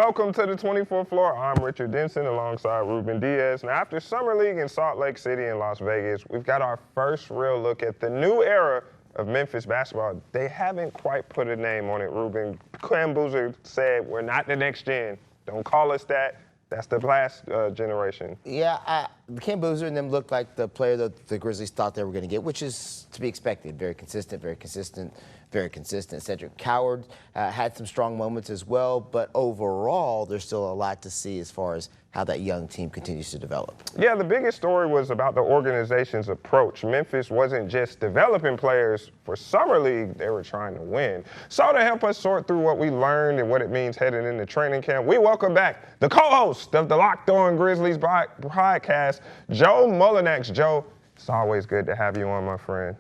Welcome to the 24th floor. I'm Richard Denson alongside Ruben Diaz. Now, after Summer League in Salt Lake City and Las Vegas, we've got our first real look at the new era of Memphis basketball. They haven't quite put a name on it, Ruben. Cam Boozer said, we're not the next gen. Don't call us that. That's the last generation. Yeah, Cam Boozer and them looked like the player that the Grizzlies thought they were going to get, which is to be expected. Very consistent, very consistent, very consistent. Cedric Coward had some strong moments as well, but overall, there's still a lot to see as far as how that young team continues to develop. Yeah, the biggest story was about the organization's approach. Memphis wasn't just developing players for Summer League, they were trying to win. So to help us sort through what we learned and what it means heading into training camp, we welcome back the co-host of the Locked On Grizzlies podcast, Joe Mullinax. Joe, it's always good to have you on, my friend.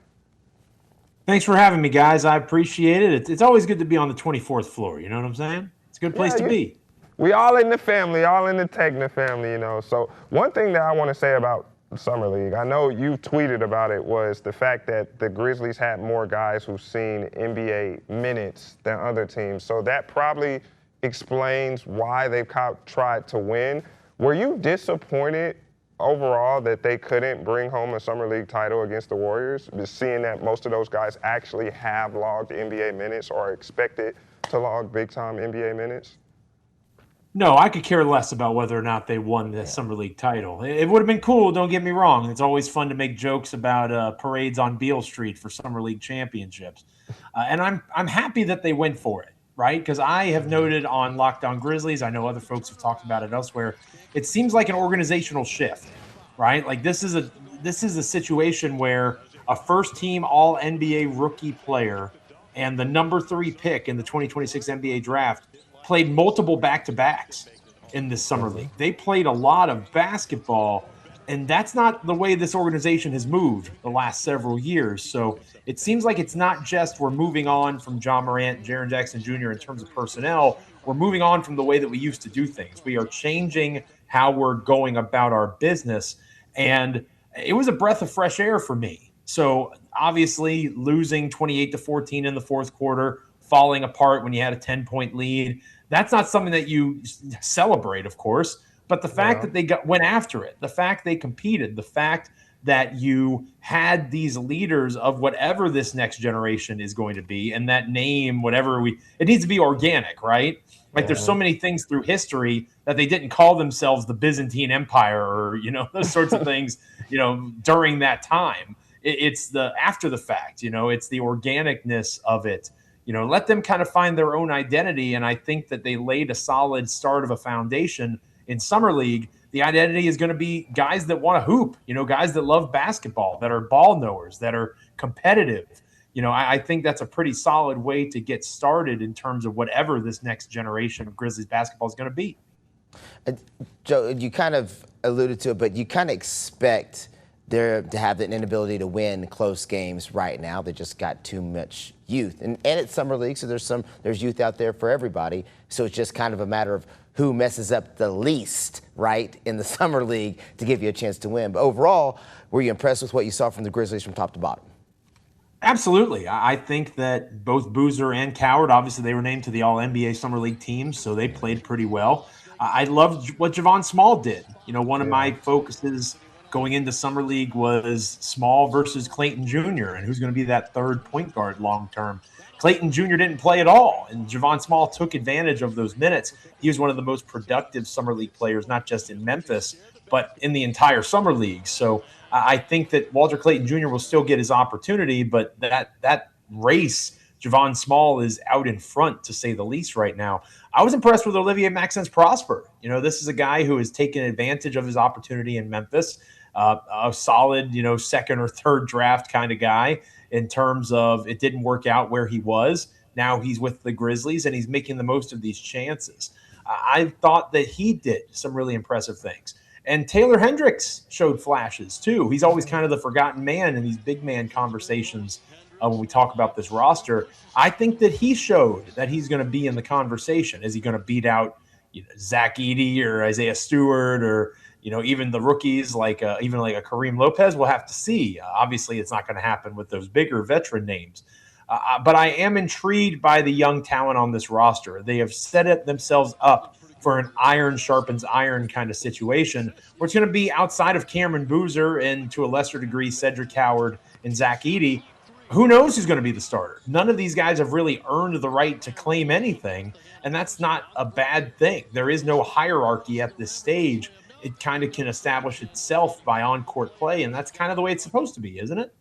Thanks for having me, guys. I appreciate it. It's always good to be on the 24th floor. You know what I'm saying? It's a good place to be. We all in the family, all in the Tegna family, you know. So one thing that I want to say about Summer League, I know you tweeted about it, was the fact that the Grizzlies had more guys who've seen NBA minutes than other teams. So that probably explains why they've tried to win. Were you disappointed overall that they couldn't bring home a Summer League title against the Warriors, seeing that most of those guys actually have logged NBA minutes or are expected to log big-time NBA minutes? No, I could care less about whether or not they won the Summer League title. It would have been cool, don't get me wrong. It's always fun to make jokes about parades on Beale Street for Summer League championships. And I'm happy that they went for it, right? Because I have noted on Locked On Grizzlies, I know other folks have talked about it elsewhere, it seems like an organizational shift, right? Like this is a situation where a first-team All-NBA rookie player and the number 3 pick in the 2026 NBA draft played multiple back-to-backs in this Summer League. They played a lot of basketball, and that's not the way this organization has moved the last several years. So it seems like it's not just we're moving on from John Morant and Jaren Jackson Jr. in terms of personnel. We're moving on from the way that we used to do things. We are changing how we're going about our business, and it was a breath of fresh air for me. So obviously losing 28-14 in the fourth quarter, falling apart when you had a 10-point lead, that's not something that you celebrate, of course, but the fact that they went after it, the fact they competed, the fact that you had these leaders of whatever this next generation is going to be, and that name, it needs to be organic, right? Like there's so many things through history that they didn't call themselves the Byzantine Empire or, those sorts of things, during that time. It's the after the fact, it's the organicness of it. Let them kind of find their own identity. And I think that they laid a solid start of a foundation in Summer League. The identity is going to be guys that want to hoop, guys that love basketball, that are ball knowers, that are competitive. I think that's a pretty solid way to get started in terms of whatever this next generation of Grizzlies basketball is going to be. Joe, you kind of alluded to it, but you kind of expect there to have an inability to win close games right now. They just got too much youth. And it's Summer League, so there's youth out there for everybody. So it's just kind of a matter of who messes up the least, right, in the Summer League to give you a chance to win. But overall, were you impressed with what you saw from the Grizzlies from top to bottom? Absolutely. I think that both Boozer and Coward, obviously they were named to the All-NBA Summer League team, so they played pretty well. I loved what Javon Small did. One of my focuses going into Summer League was Small versus Clayton Jr. and who's going to be that third point guard long-term. Clayton Jr. didn't play at all, and Javon Small took advantage of those minutes. He was one of the most productive Summer League players, not just in Memphis, but in the entire Summer League. So I think that Walter Clayton Jr. will still get his opportunity, but that race, Javon Small is out in front, to say the least, right now. I was impressed with Olivier Maxence Prosper. This is a guy who has taken advantage of his opportunity in Memphis. A solid, second or third draft kind of guy in terms of it didn't work out where he was. Now he's with the Grizzlies and he's making the most of these chances. I thought that he did some really impressive things. And Taylor Hendricks showed flashes too. He's always kind of the forgotten man in these big man conversations when we talk about this roster. I think that he showed that he's going to be in the conversation. Is he going to beat out Zach Edey or Isaiah Stewart or even the rookies like a Kareem Lopez? We'll have to see. Obviously, it's not going to happen with those bigger veteran names. But I am intrigued by the young talent on this roster. They have set it themselves up for an iron sharpens iron kind of situation, where it's going to be outside of Cameron Boozer and to a lesser degree Cedric Howard and Zach Edey. Who knows who's going to be the starter? None of these guys have really earned the right to claim anything, and that's not a bad thing. There is no hierarchy at this stage. It kind of can establish itself by on-court play, and that's kind of the way it's supposed to be, isn't it?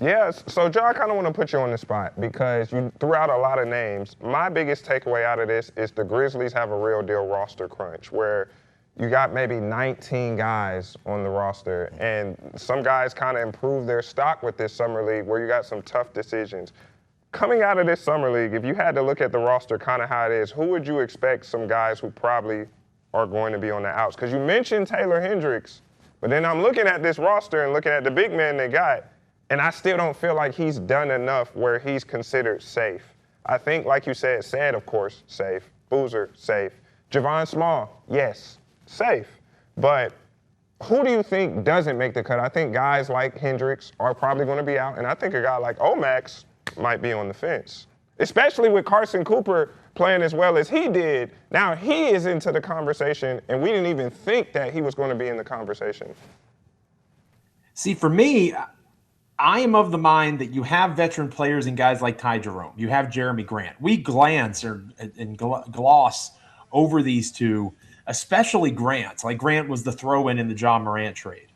Yes. So, Joe, I kind of want to put you on the spot because you threw out a lot of names. My biggest takeaway out of this is the Grizzlies have a real deal roster crunch where you got maybe 19 guys on the roster, and some guys kind of improved their stock with this summer league where you got some tough decisions. Coming out of this summer league, if you had to look at the roster kind of how it is, who would you expect some guys who probably are going to be on the outs? Because you mentioned Taylor Hendricks, but then I'm looking at this roster and looking at the big men they got, and I still don't feel like he's done enough where he's considered safe. I think, like you said, of course, safe. Boozer, safe. Javon Small, yes, safe. But who do you think doesn't make the cut? I think guys like Hendricks are probably going to be out, and I think a guy like Omax might be on the fence, especially with Carson Cooper playing as well as he did. Now he is into the conversation, and we didn't even think that he was going to be in the conversation. See, for me, I am of the mind that you have veteran players and guys like Ty Jerome. You have Jeremy Grant. We glance and gloss over these two, especially Grant. Like Grant was the throw-in the John Morant trade.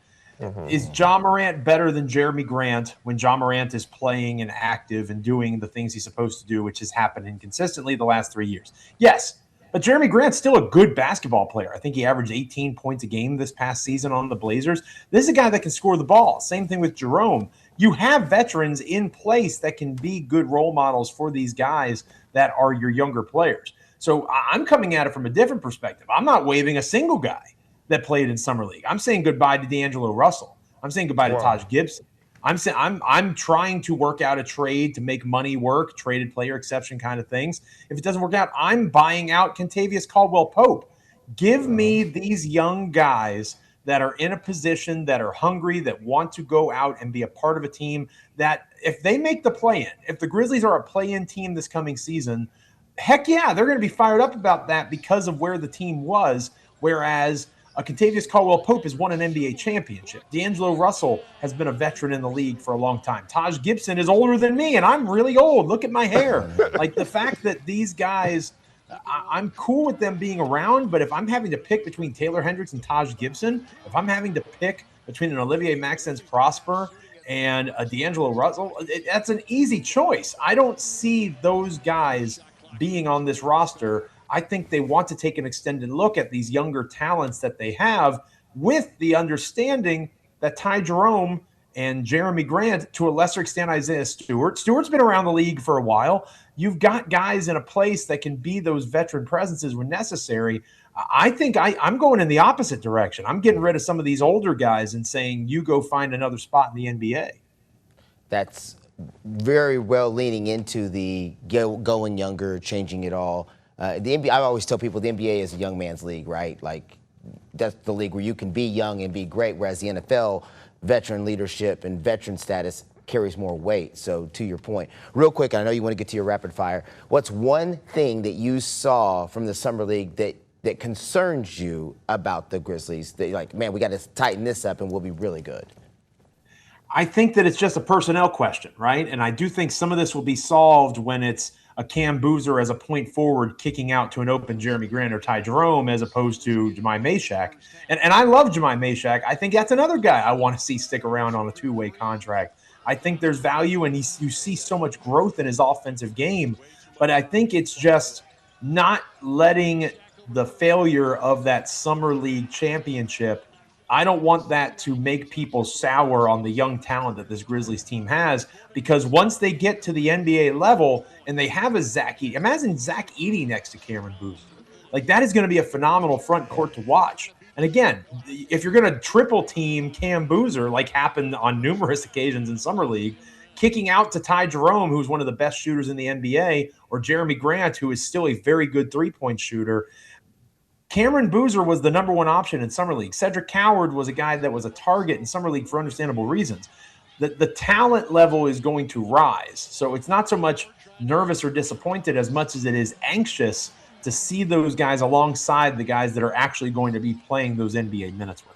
Mm-hmm. Is John Morant better than Jeremy Grant when John Morant is playing and active and doing the things he's supposed to do, which has happened inconsistently the last 3 years? Yes, but Jeremy Grant's still a good basketball player. I think he averaged 18 points a game this past season on the Blazers. This is a guy that can score the ball. Same thing with Jerome. You have veterans in place that can be good role models for these guys that are your younger players. So I'm coming at it from a different perspective. I'm not waiving a single guy that played in Summer League. I'm saying goodbye to D'Angelo Russell. I'm saying goodbye to Taj Gibson. I'm trying to work out a trade to make money work, traded player exception kind of things. If it doesn't work out, I'm buying out Kentavious Caldwell-Pope. Give me these young guys that are in a position, that are hungry, that want to go out and be a part of a team that if they make the play-in, if the Grizzlies are a play-in team this coming season, heck yeah, they're going to be fired up about that because of where the team was, whereas Kentavious Caldwell-Pope has won an NBA championship. D'Angelo Russell has been a veteran in the league for a long time. Taj Gibson is older than me, and I'm really old. Look at my hair. Like the fact that these guys – I'm cool with them being around, but if I'm having to pick between Taylor Hendricks and Taj Gibson, if I'm having to pick between an Olivier Maxence Prosper and a D'Angelo Russell, that's an easy choice. I don't see those guys being on this roster. I think they want to take an extended look at these younger talents that they have with the understanding that Ty Jerome and Jeremy Grant, to a lesser extent Isaiah Stewart. Stewart's been around the league for a while. You've got guys in a place that can be those veteran presences when necessary. I think I'm going in the opposite direction. I'm getting rid of some of these older guys and saying, you go find another spot in the NBA. That's very well leaning into the going younger, changing it all. The NBA, I always tell people the NBA is a young man's league, right? Like that's the league where you can be young and be great, whereas the NFL, veteran leadership and veteran status carries more weight. So to your point, real quick, I know you want to get to your rapid fire. What's one thing that you saw from the Summer League that concerns you about the Grizzlies? That you're like, man, we got to tighten this up and we'll be really good. I think that it's just a personnel question, right? And I do think some of this will be solved when it's a Cam Boozer as a point forward kicking out to an open Jeremy Grant or Ty Jerome as opposed to Jemai Mashak. And I love Jemai Mashak. I think that's another guy I want to see stick around on a two-way contract. I think there's value, and you see so much growth in his offensive game. But I think it's just not letting the failure of that Summer League championship, I don't want that to make people sour on the young talent that this Grizzlies team has, because once they get to the NBA level and they have a Zach Edey, imagine Zach Edey next to Cameron Boozer. Like that is going to be a phenomenal front court to watch. And again, if you're going to triple team Cam Boozer, like happened on numerous occasions in Summer League, kicking out to Ty Jerome, who's one of the best shooters in the NBA, or Jeremy Grant, who is still a very good three-point shooter, Cameron Boozer was the number one option in Summer League. Cedric Howard was a guy that was a target in Summer League for understandable reasons. The talent level is going to rise. So it's not so much nervous or disappointed as much as it is anxious to see those guys alongside the guys that are actually going to be playing those NBA minutes with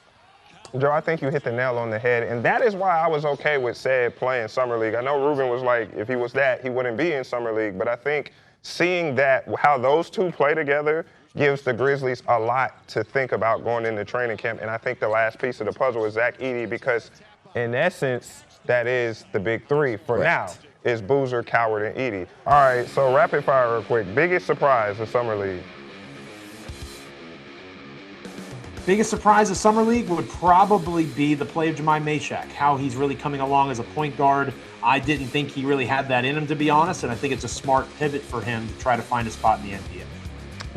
them. Joe, I think you hit the nail on the head, and that is why I was okay with said playing Summer League. I know Ruben was like, if he was that, he wouldn't be in Summer League, but I think seeing that, how those two play together, gives the Grizzlies a lot to think about going into training camp, and I think the last piece of the puzzle is Zach Edey, because in essence, that is the big three for now, is Boozer, Coward, and Edey. All right, so rapid fire real quick. Biggest surprise of Summer League? Biggest surprise of Summer League would probably be the play of Jemai Mashak, how he's really coming along as a point guard. I didn't think he really had that in him, to be honest, and I think it's a smart pivot for him to try to find a spot in the NBA.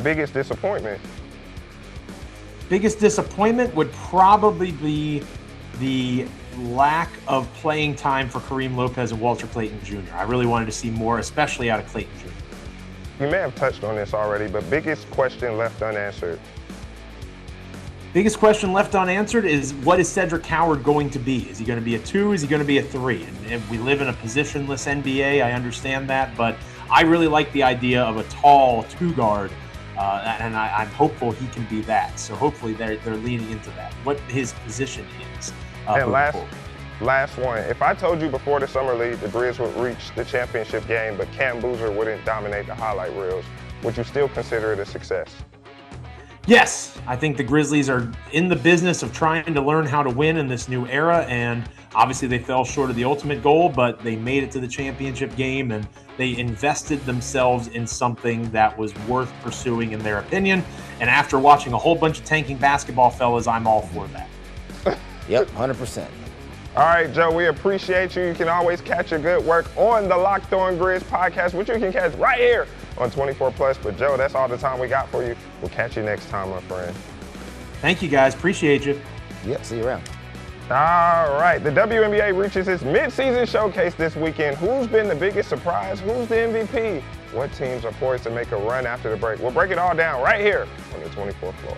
Biggest disappointment? Biggest disappointment would probably be the lack of playing time for Kareem Lopez and Walter Clayton Jr. I really wanted to see more, especially out of Clayton Jr. You may have touched on this already, but biggest question left unanswered? Biggest question left unanswered is, what is Cedric Coward going to be? Is he going to be a 2? Is he going to be a 3? And we live in a positionless NBA. I understand that, but I really like the idea of a tall 2 guard, and I'm hopeful he can be that. So hopefully they're leaning into that, what his position is. And last one. If I told you before the Summer League the Grizz would reach the championship game, but Cam Boozer wouldn't dominate the highlight reels, would you still consider it a success? Yes, I think the Grizzlies are in the business of trying to learn how to win in this new era, and obviously they fell short of the ultimate goal, but they made it to the championship game, and they invested themselves in something that was worth pursuing in their opinion. And after watching a whole bunch of tanking basketball, fellas, I'm all for that. Yep, 100%. All right, Joe, we appreciate you. You can always catch your good work on the Locked On Grizz podcast, which you can catch right here on 24+. But, Joe, that's all the time we got for you. We'll catch you next time, my friend. Thank you, guys. Appreciate you. Yep, see you around. All right, the WNBA reaches its midseason showcase this weekend. Who's been the biggest surprise? Who's the MVP? What teams are poised to make a run after the break? We'll break it all down right here on the 24th floor.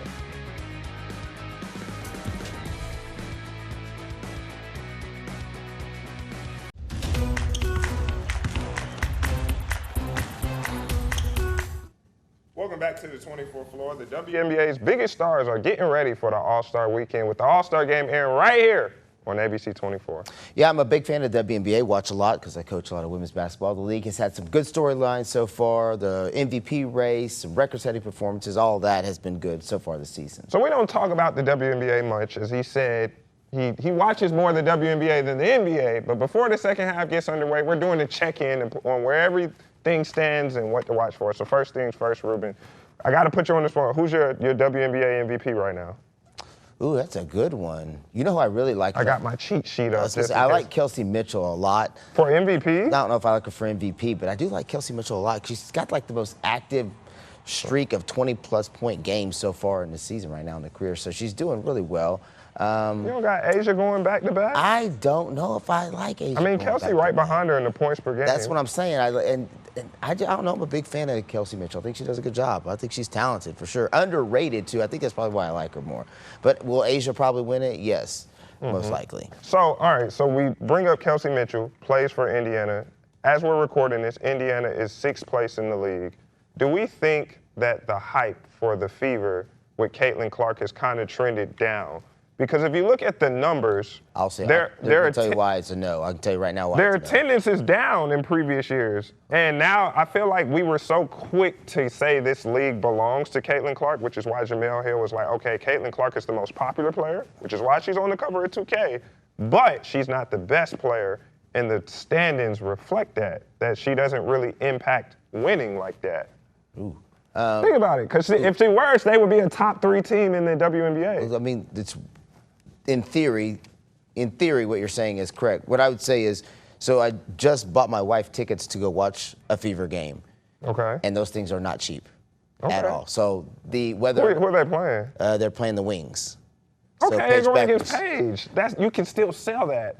Welcome back to the 24th floor. The WNBA's biggest stars are getting ready for the All-Star weekend with the All-Star game airing right here on ABC 24. Yeah, I'm a big fan of WNBA. Watch a lot because I coach a lot of women's basketball. The league has had some good storylines so far. The MVP race, some record-setting performances, all that has been good so far this season. So we don't talk about the WNBA much. As he said, he watches more of the WNBA than the NBA. But before the second half gets underway, we're doing a check-in on where everything stands and what to watch for. So first things first, Ruben, I got to put you on the spot. Who's your WNBA MVP right now? Ooh, that's a good one. You know who I really like? I got my cheat sheet up. I like Kelsey Mitchell a lot. For MVP? I don't know if I like her for MVP, but I do like Kelsey Mitchell a lot. She's got like the most active streak of 20-plus point games so far in the season right now in the career. So she's doing really well. You don't got Asia going back-to-back? I don't know if I like Asia. I mean, Kelsey right behind her in the points per game. That's what I'm saying. I don't know. I'm a big fan of Kelsey Mitchell. I think she does a good job. I think she's talented for sure. Underrated, too. I think that's probably why I like her more. But will Asia probably win it? Yes, most likely. So, all right, so we bring up Kelsey Mitchell, plays for Indiana. As we're recording this, Indiana is 6th place in the league. Do we think that the hype for the Fever with Caitlin Clark has kind of trended down? Because if you look at the numbers, I'll tell you why it's a no. I can tell you right now why. Their attendance is down in previous years. And now I feel like we were so quick to say this league belongs to Caitlin Clark, which is why Jamel Hill was like, okay, Caitlin Clark is the most popular player, which is why she's on the cover of 2K, but she's not the best player. And the standings reflect that she doesn't really impact winning like that. Ooh. Think about it, because if she were, they would be a top 3 team in the WNBA. I mean, it's in theory, what you're saying is correct. What I would say is, so I just bought my wife tickets to go watch a Fever game. Okay. And those things are not cheap at all. So the weather. Who are they playing? They're playing the Wings. Okay, so they're going against Paige. You can still sell that.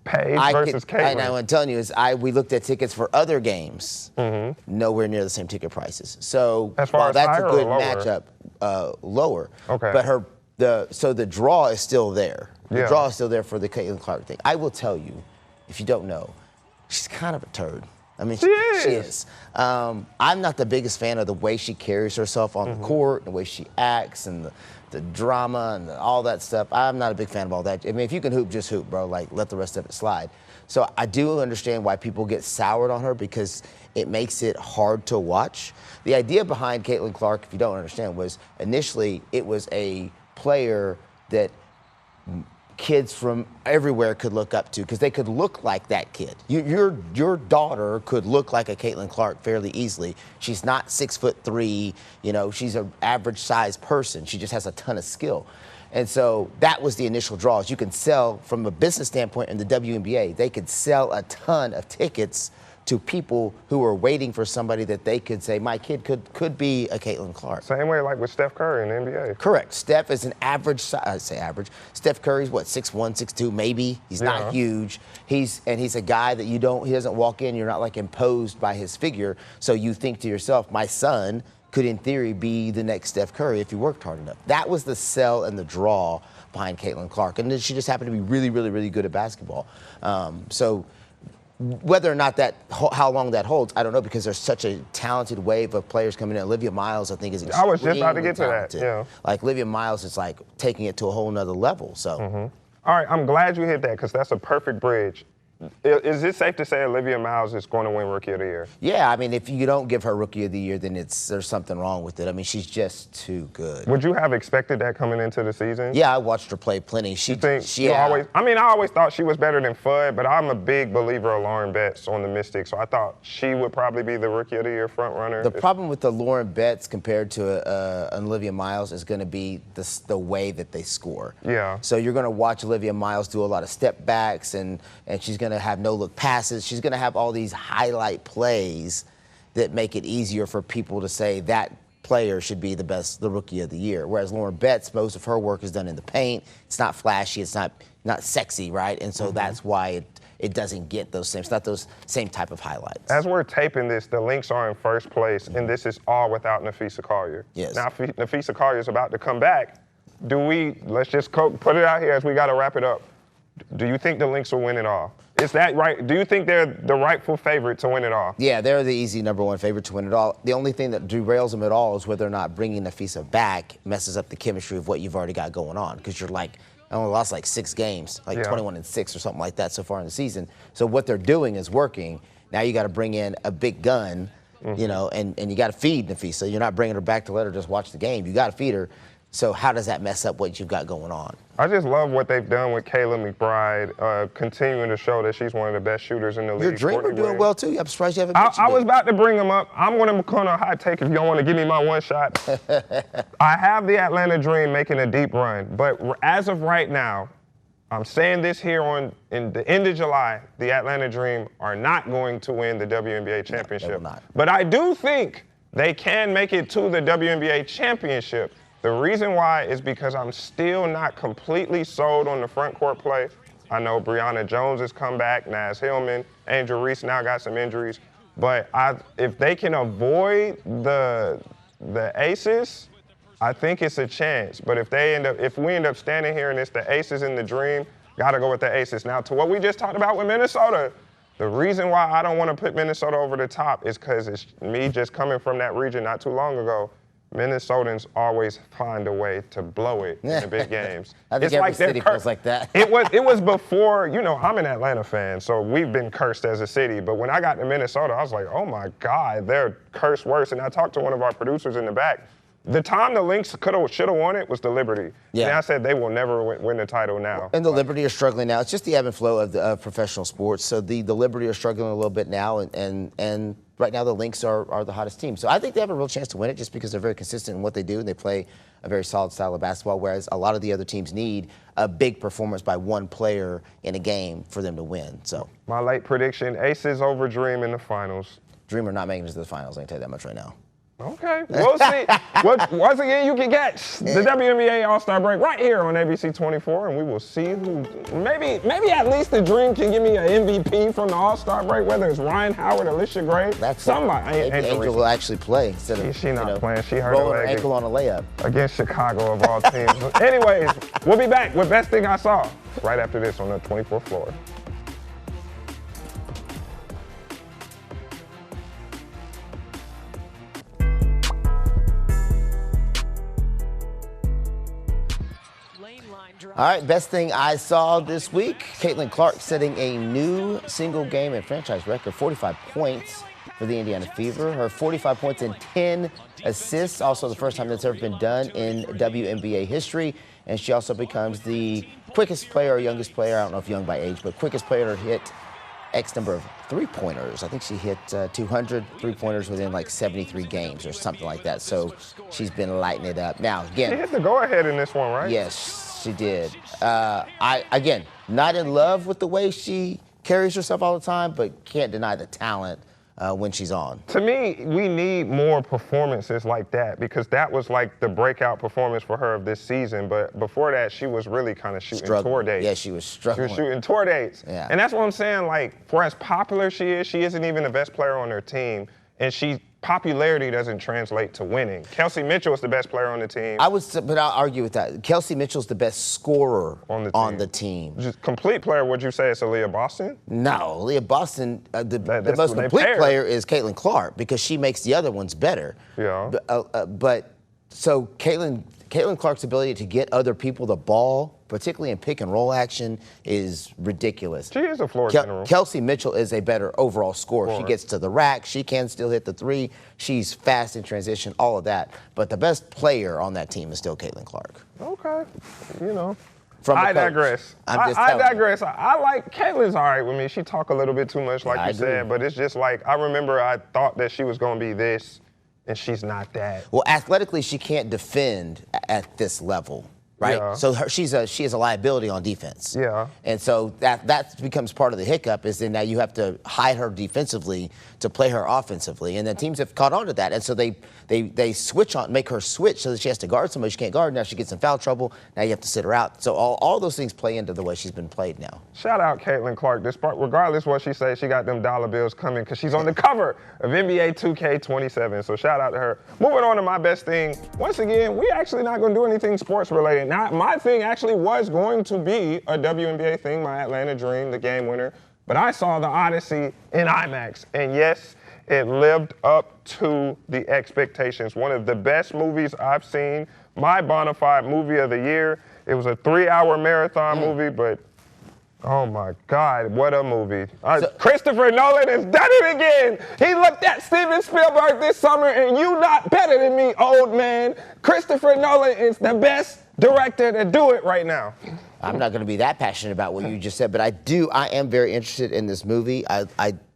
Paige versus Caitlin. And what I'm telling you is, we looked at tickets for other games, nowhere near the same ticket prices. So while that's a good matchup, lower. Okay. But the draw is still there. The draw is still there for the Caitlin Clark thing. I will tell you, if you don't know, she's kind of a turd. I mean, She is. I'm not the biggest fan of the way she carries herself on the court, the way she acts, and the drama and all that stuff. I'm not a big fan of all that. I mean, if you can hoop, just hoop, bro. Like, let the rest of it slide. So I do understand why people get soured on her because it makes it hard to watch. The idea behind Caitlin Clark, if you don't understand, was initially it was a player that kids from everywhere could look up to because they could look like that kid. Your daughter could look like a Caitlin Clark fairly easily. She's not 6'3", you know, she's an average sized person. She just has a ton of skill. And so that was the initial draw. You can sell from a business standpoint in the WNBA, they could sell a ton of tickets to people who are waiting for somebody that they could say, my kid could be a Caitlin Clark. Same way like with Steph Curry in the NBA. Correct. Steph is an average size, I say average. Steph Curry's what, 6'1", 6'2", maybe. He's not huge. He's a guy that he doesn't walk in, you're not like imposed by his figure. So you think to yourself, my son could in theory be the next Steph Curry if he worked hard enough. That was the sell and the draw behind Caitlin Clark. And then she just happened to be really, really, really good at basketball. So whether or not how long that holds, I don't know, because there's such a talented wave of players coming in. Olivia Miles, I think, is extremely I was just about to get talented. to that, yeah. Like, Olivia Miles is, like, taking it to a whole nother level, so. All right, I'm glad you hit that because that's a perfect bridge. Is it safe to say Olivia Miles is going to win Rookie of the Year? Yeah, I mean, if you don't give her Rookie of the Year, then there's something wrong with it. I mean, she's just too good. Would you have expected that coming into the season? Yeah, I watched her play plenty. I always thought she was better than Fudd, but I'm a big believer of Lauren Betts on the Mystics, so I thought she would probably be the Rookie of the Year front runner. The problem with the Lauren Betts compared to Olivia Miles is going to be the way that they score. Yeah. So you're going to watch Olivia Miles do a lot of step backs, and she's going to have no-look passes. She's going to have all these highlight plays that make it easier for people to say that player should be the Rookie of the Year. Whereas Lauren Betts, most of her work is done in the paint. It's not flashy. It's not sexy, right? And so that's why it doesn't get those same. It's not those same type of highlights. As we're taping this, the Lynx are in first place, and this is all without Nafisa Collier. Yes. Now, Nafisa Collier is about to come back. Let's just put it out here as we got to wrap it up. Do you think the Lynx will win it all? Is that right? Do you think they're the rightful favorite to win it all? Yeah, they're the easy #1 favorite to win it all. The only thing that derails them at all is whether or not bringing Nafisa back messes up the chemistry of what you've already got going on. Because you're like, I only lost like 6 games, like 21-6 or something like that so far in the season. So what they're doing is working. Now you got to bring in a big gun, you know, and you got to feed Nafisa. You're not bringing her back to let her just watch the game. You got to feed her. So how does that mess up what you've got going on? I just love what they've done with Kayla McBride, continuing to show that she's one of the best shooters in the league. Your Dreamer doing well, too. I'm surprised you haven't mentioned I was about to bring him up. I'm going to call a hot take if you don't want to give me my one shot. I have the Atlanta Dream making a deep run, but as of right now, I'm saying this here in the end of July, the Atlanta Dream are not going to win the WNBA championship. No, they will not. But I do think they can make it to the WNBA championship. The reason why is because I'm still not completely sold on the front court play. I know Brianna Jones has come back, Naz Hillman, Angel Reese now got some injuries. But if they can avoid the aces, I think it's a chance. But if we end up standing here and it's the aces in the Dream, gotta go with the aces. Now, to what we just talked about with Minnesota, the reason why I don't want to put Minnesota over the top is because it's me just coming from that region not too long ago. Minnesotans always find a way to blow it in the big games. I think every city feels like that. It was before, you know, I'm an Atlanta fan, so we've been cursed as a city. But when I got to Minnesota, I was like, oh my God, they're cursed worse. And I talked to one of our producers in the back. The time the Lynx should have won it was the Liberty. Yeah. And I said they will never win the title now. And the Liberty are struggling now. It's just the ebb and flow of professional sports. So the Liberty are struggling a little bit now, and right now the Lynx are the hottest team. So I think they have a real chance to win it just because they're very consistent in what they do and they play a very solid style of basketball, whereas a lot of the other teams need a big performance by one player in a game for them to win. So my late prediction, Aces over Dream in the finals. Dream are not making it to the finals, I can tell you that much right now. Okay, we'll see. Once again, you can get the WNBA All-Star break right here on ABC 24, and we will see who. Maybe at least the Dream can give me an MVP from the All-Star break, whether it's Ryan Howard, Alicia Gray. That's somebody. Angel will actually play instead of she not playing. She hurt rolling her leg ankle on a layup against Chicago of all teams. Anyways, we'll be back with Best Thing I Saw right after this on the 24th floor. All right, best thing I saw this week, Caitlin Clark setting a new single game and franchise record, 45 points for the Indiana Fever. Her 45 points and 10 assists, also the first time that's ever been done in WNBA history. And she also becomes the quickest player or youngest player, I don't know if young by age, but quickest player to hit X number of three-pointers. I think she hit 200 three-pointers within like 73 games or something like that. So she's been lighting it up. Now, again. She hit the go-ahead in this one, right? Yes, she did. Again, not in love with the way she carries herself all the time, but can't deny the talent when she's on. To me, we need more performances like that because that was like the breakout performance for her of this season. But before that, she was really kind of shooting tour dates. Yeah, she was struggling. She was shooting tour dates. Yeah. And that's what I'm saying. Like, for as popular she isn't even the best player on her team. And popularity doesn't translate to winning. Kelsey Mitchell is the best player on the team. But I'll argue with that. Kelsey Mitchell's the best scorer on the team. Just complete player, would you say it's Aaliyah Boston? No, Aaliyah Boston, the most complete player is Caitlin Clark because she makes the other ones better. Yeah. So Caitlin Clark's ability to get other people the ball, particularly in pick and roll action, is ridiculous. She is a floor general. Kelsey Mitchell is a better overall scorer. She gets to the rack. She can still hit the three. She's fast in transition, all of that. But the best player on that team is still Caitlin Clark. Okay. You know. I digress. I digress. I like Caitlin's all right with me. She talk a little bit too much, like you said, but it's just like I remember I thought that she was going to be this, and she's not that. Well, athletically, she can't defend at this level. Right, yeah. So she is a liability on defense. Yeah, and so that becomes part of the hiccup. Is then now you have to hide her defensively to play her offensively, and then teams have caught on to that, and so they make her switch so that she has to guard somebody she can't guard. Now she gets in foul trouble. Now you have to sit her out. So all those things play into the way she's been played now. Shout out Caitlin Clark. Regardless what she says, she got them dollar bills coming because she's on the cover of NBA 2K27. So shout out to her. Moving on to my best thing. Once again, we actually not going to do anything sports related. Now, my thing actually was going to be a WNBA thing, my Atlanta Dream, the game winner. But I saw The Odyssey in IMAX. And yes, it lived up to the expectations. One of the best movies I've seen. My bona fide movie of the year. It was a 3-hour marathon movie, but oh my God, what a movie. Christopher Nolan has done it again. He looked at Steven Spielberg this summer and you not better than me, old man. Christopher Nolan is the best director to do it right now. I'm not going to be that passionate about what you just said, but I am very interested in this movie.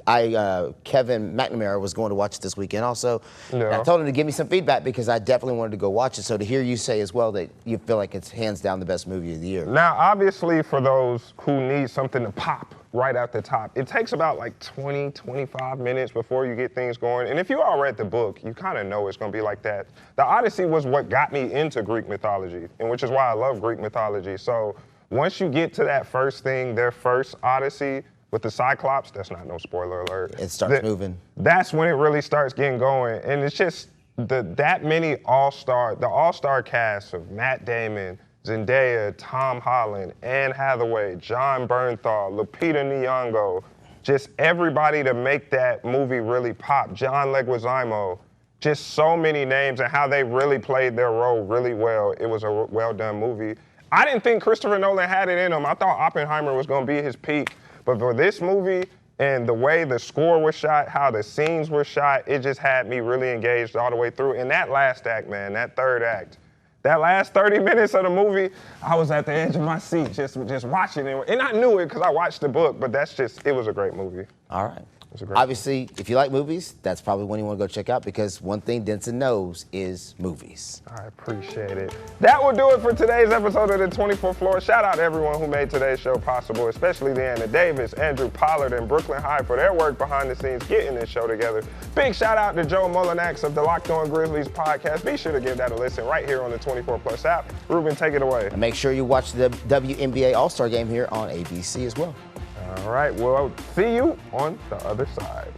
Kevin McNamara was going to watch it this weekend also. Yeah. I told him to give me some feedback because I definitely wanted to go watch it. So to hear you say as well that you feel like it's hands down the best movie of the year. Now, obviously, for those who need something to pop right out the top, it takes about like 20, 25 minutes before you get things going. And if you all read the book, you kind of know it's going to be like that. The Odyssey was what got me into Greek mythology, and which is why I love Greek mythology. So once you get to that first thing, their first Odyssey, with the Cyclops, that's not no spoiler alert. It starts moving. That's when it really starts getting going. And it's just that many the all-star cast of Matt Damon, Zendaya, Tom Holland, Anne Hathaway, John Bernthal, Lupita Nyong'o, just everybody to make that movie really pop. John Leguizamo, just so many names and how they really played their role really well. It was a well-done movie. I didn't think Christopher Nolan had it in him. I thought Oppenheimer was going to be his peak. But for this movie and the way the score was shot, how the scenes were shot, it just had me really engaged all the way through. And that last act, man, that third act, that last 30 minutes of the movie, I was at the edge of my seat just watching it. And I knew it because I watched the book, but it was a great movie. All right. Obviously, if you like movies, that's probably one you want to go check out because one thing Denson knows is movies. I appreciate it. That will do it for today's episode of the 24th Floor. Shout out to everyone who made today's show possible, especially Deanna Davis, Andrew Pollard, and Brooklyn High for their work behind the scenes getting this show together. Big shout out to Joe Mullinax of the Locked On Grizzlies podcast. Be sure to give that a listen right here on the 24 Plus app. Ruben, take it away. And make sure you watch the WNBA All-Star game here on ABC as well. All right, well, see you on the other side.